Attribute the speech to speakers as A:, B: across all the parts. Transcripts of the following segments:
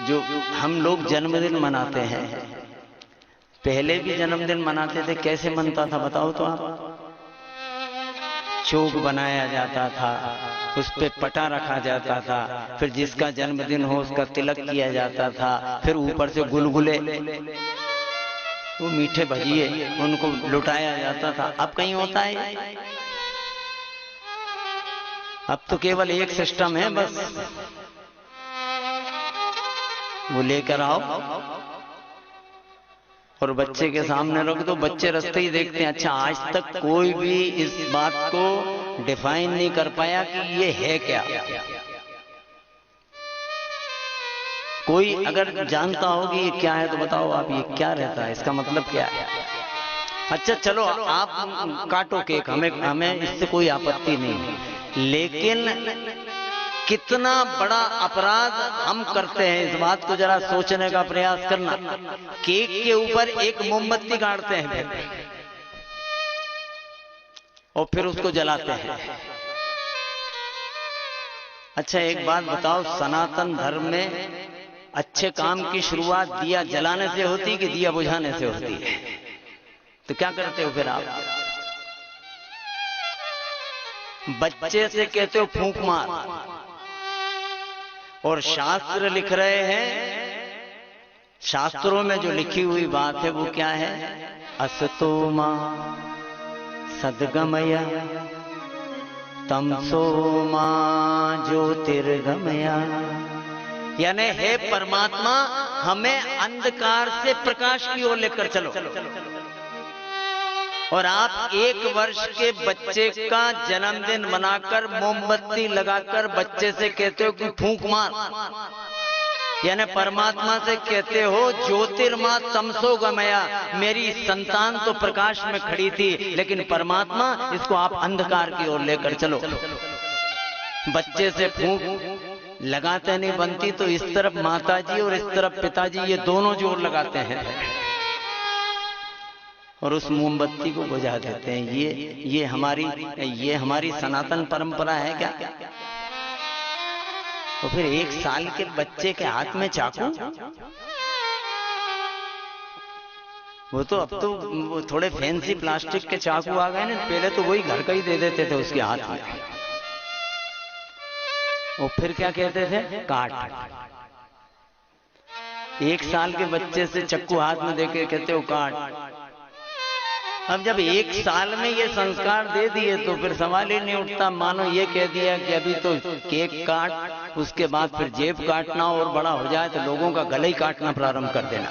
A: जो हम लोग जन्मदिन मनाते हैं, पहले भी जन्मदिन मनाते थे, कैसे मनता था बताओ तो आप? चौक बनाया जाता था, उस पे पटा रखा जाता था, फिर जिसका जन्मदिन हो उसका तिलक किया जाता था, फिर ऊपर से गुलगुले, वो मीठे भजिए उनको लुटाया जाता था। अब कहीं होता है? अब तो केवल एक सिस्टम है बस, वो लेकर आओ और बच्चे के सामने रख दो, बच्चे रास्ते ही देखते हैं। अच्छा, आज तक कोई भी इस बात को डिफाइन नहीं कर पाया कि ये है क्या। कोई अगर जानता हो कि ये क्या है तो बताओ आप, ये क्या रहता है, इसका मतलब क्या है? अच्छा चलो आप काटो केक, हमें इससे कोई आपत्ति नहीं, लेकिन कितना बड़ा अपराध हम करते हैं, इस बात को जरा सोचने का प्रयास करना। केक के ऊपर एक मोमबत्ती गाड़ते हैं और फिर उसको जलाते हैं। अच्छा एक बात बताओ, सनातन धर्म में अच्छे काम की शुरुआत दिया जलाने से होती है कि दिया बुझाने से होती है? तो क्या करते हो फिर आप? बच्चे से कहते हो फूंक मार, और शास्त्र लिख रहे हैं, शास्त्रों में जो लिखी हुई बात है वो क्या है? असतो मा सद्गमय तमसो मा ज्योतिर्गमय। यानी हे परमात्मा, हमें अंधकार से प्रकाश की ओर लेकर चलो। और आप 1 वर्ष के बच्चे का जन्मदिन मनाकर मोमबत्ती लगाकर बच्चे से कहते हो कि फूंक मार, यानी परमात्मा से कहते हो ज्योतिर्मा तमसो गमया, मेरी संतान तो प्रकाश में खड़ी थी, लेकिन परमात्मा इसको आप अंधकार की ओर लेकर चलो। बच्चे से फूंक लगाते नहीं बनती तो इस तरफ माताजी और इस तरफ पिताजी, ये दोनों जोर लगाते हैं और उस मोमबत्ती को बुझा देते हैं। ये हमारी सनातन परंपरा है क्या? तो फिर 1 साल के बच्चे के हाथ में चाकू, वो तो अब तो वो थोड़े फैंसी प्लास्टिक के चाकू आ गए ना, पहले तो वही घर का ही दे देते थे उसके हाथ में। और फिर क्या कहते थे? काट। 1 साल के बच्चे से चक्कू हाथ में देके कहते हो काट। अब जब 1 साल में ये संस्कार दे दिए तो फिर सवाल ही नहीं उठता, मानो ये कह दिया कि अभी तो केक काट, उसके बाद फिर जेब काटना, और बड़ा हो जाए तो लोगों का गला ही काटना प्रारंभ कर देना।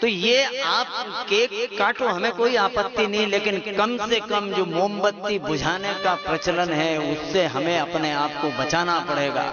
A: तो ये आप केक काटो, हमें कोई आपत्ति नहीं, लेकिन कम से कम जो मोमबत्ती बुझाने का प्रचलन है उससे हमें अपने आप को बचाना पड़ेगा।